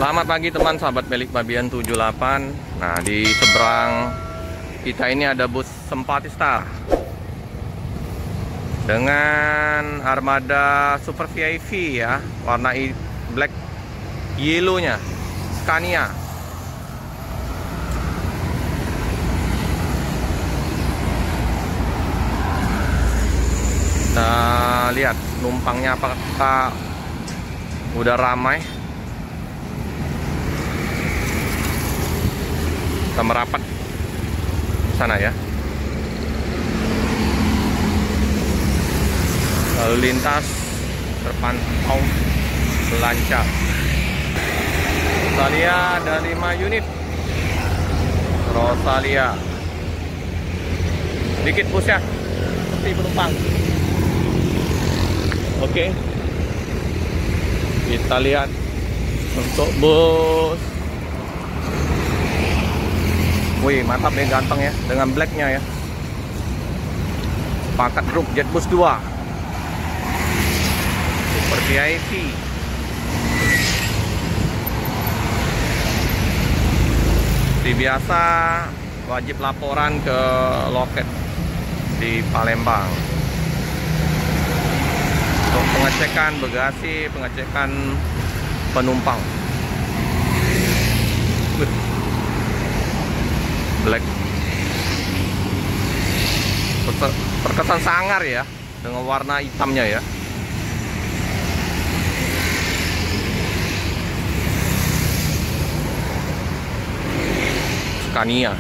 Selamat pagi teman sahabat Milik Fabian 78. Nah, di seberang kita ini ada bus Simpati Star dengan armada Super VIP ya, warna black yellow-nya Scania. Kita lihat numpangnya apakah udah ramai. Kita merapat sana ya. Lalu lintas terpantau lancar. Rosalia ada 5 unit. Rosalia. Dikit busnya, seperti penumpang. Oke. Kita lihat untuk bus. Wih, mantap ya, ganteng ya, dengan blacknya ya. Paket grup Jetbus 2 Super VIP. Seperti biasa, wajib laporan ke loket di Palembang untuk pengecekan bagasi, pengecekan penumpang. Black terkesan sangar ya, dengan warna hitamnya ya. Scania.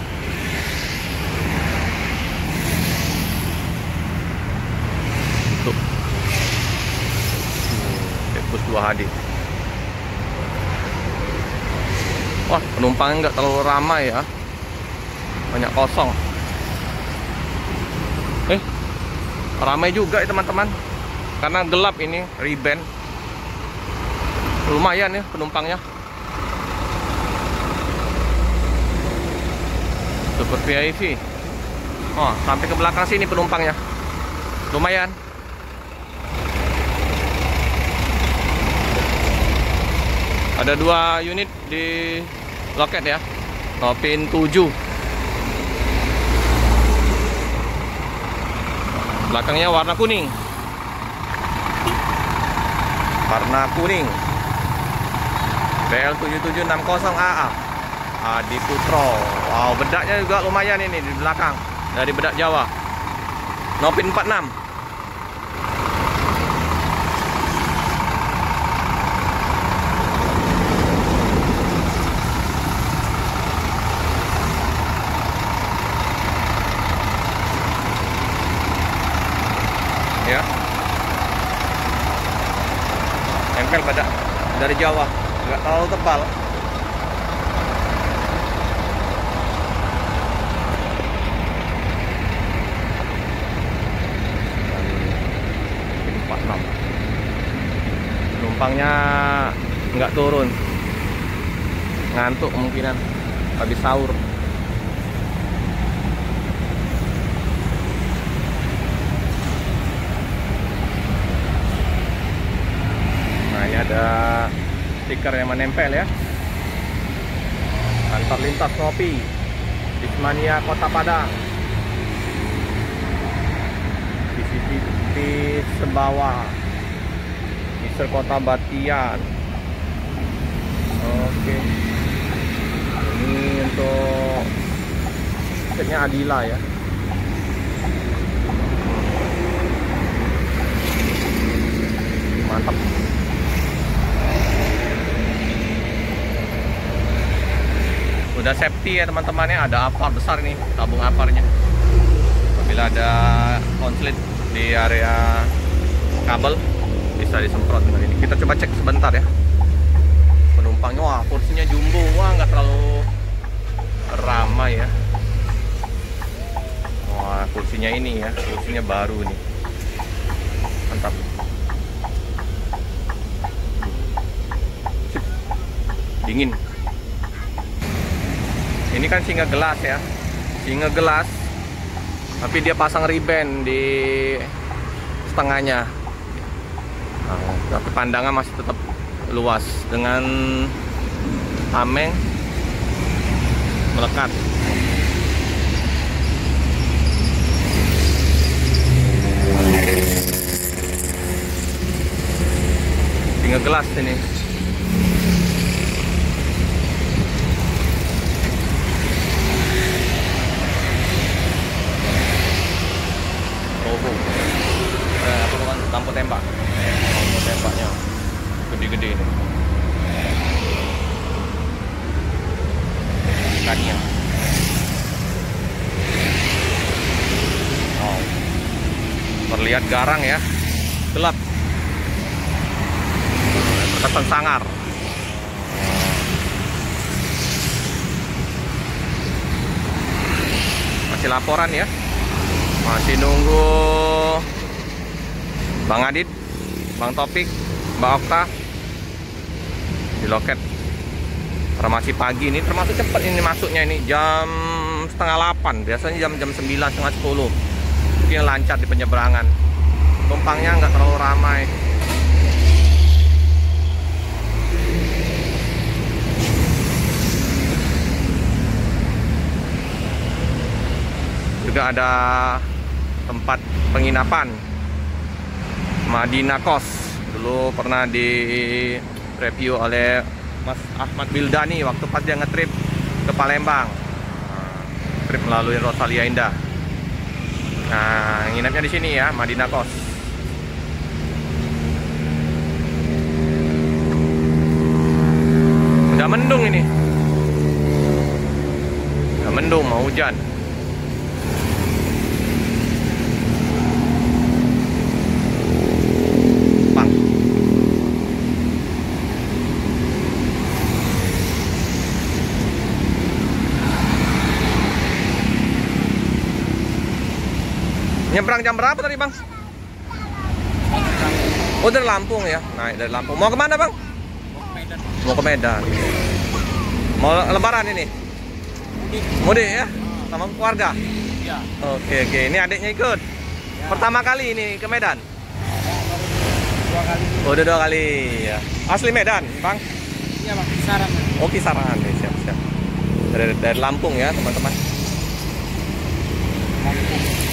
Tuh. Jetbus 2 HD. Wah, penumpangnya nggak terlalu ramai ya. Banyak kosong. Ramai juga ya teman-teman. Karena gelap ini, riben. Lumayan ya penumpangnya. Super VIP. Oh, sampai ke belakang sini penumpangnya. Lumayan. Ada 2 unit di loket ya. Pin 7. Belakangnya warna kuning. Warna kuning. BL7760AA Adi Putro. Wow, bedaknya juga lumayan ini di belakang. Dari bedak Jawa. Nopin 46. Ya, nempel pada dari Jawa, nggak terlalu tebal. Penumpangnya nggak turun, ngantuk kemungkinan habis sahur. Ini ada stiker yang menempel ya. Antar lintas Ngopi Bismania Kota Padang. CCTV Sembawa Mister Kota Batian. Oke. Ini untuk tiketnya Adila ya. Mantap. Udah safety ya teman-teman ya, ada apar besar nih, tabung aparnya. Apabila ada konslet di area kabel bisa disemprot dengan ini. Kita coba cek sebentar ya. Penumpangnya, wah kursinya jumbo, wah nggak terlalu ramai ya. Wah kursinya ini ya, kursinya baru nih, mantap. Sip. Dingin. Ini kan singa gelas ya, singa gelas, tapi dia pasang riben di setengahnya. Nah, tapi pandangan masih tetap luas dengan tameng melekat. Tinggal gelas ini. Apa bukan lampu tembak? Lampu tembaknya gede-gede ini. Ikannya. Oh. Terlihat garang ya, gelap. Berkesan sangar. Masih laporan ya. Masih nunggu Bang Adit, Bang Topik, Mbak Okta di loket. Karena masih pagi ini, termasuk cepat ini masuknya ini jam setengah 8. Biasanya jam 9, setengah 10. Mungkin lancar di penyeberangan. Tumpangnya nggak terlalu ramai. Juga ada tempat penginapan Madinah Kos, dulu pernah di review oleh Mas Ahmad Bildani waktu pas dia ngetrip ke Palembang, trip melalui Rosalia Indah. Nah, nginapnya di sini ya, Madinah Kos. Udah mendung ini, udah mendung, mau hujan. Nyebrang jam berapa tadi, Bang? Oh, dari Lampung ya? Naik dari Lampung. Mau kemana, Bang? Mau ke Medan. Mau lebaran ini? Mudik ya? Sama keluarga? Iya. Oke. Ini adiknya ikut? Ya. Pertama kali ini ke Medan? 2 kali. Oh, udah 2 kali ya. Asli Medan, Bang? Iya, Bang. Kisaran. Oh, kisaran nih, siap. Dari Lampung ya, teman-teman.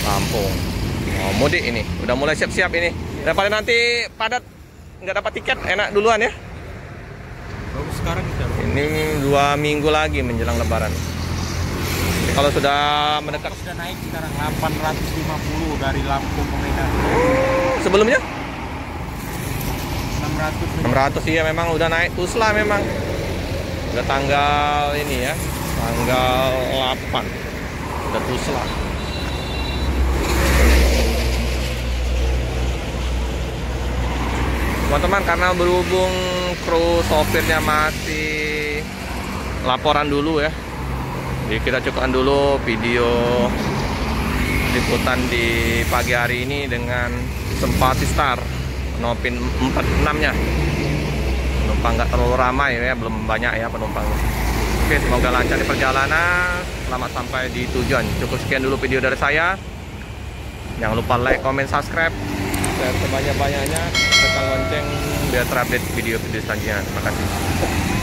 Lampung. Oh, mudik ini. Udah mulai siap-siap ini. Daripada nanti padat nggak dapat tiket, enak duluan ya. Bagus sekarang kita. Ini 2 minggu lagi menjelang lebaran. Kalau sudah mendekat, sudah naik sekarang 850 dari Lampung ke Medan. Sebelumnya 600. 600 iya, memang udah naik Tusla memang. Udah tanggal ini ya, tanggal 8. Udah Tusla. Teman-teman, karena berhubung kru sopirnya masih laporan dulu ya, jadi kita cukupkan dulu video liputan di pagi hari ini dengan Simpati Star Nopin 46-nya. Penumpang nggak terlalu ramai ya, belum banyak ya penumpangnya. Oke, semoga lancar di perjalanan, selamat sampai di tujuan. Cukup sekian dulu video dari saya. Jangan lupa like, comment, subscribe, dan sebanyak-banyaknya tekan lonceng biar terupdate video-video selanjutnya. Terima kasih.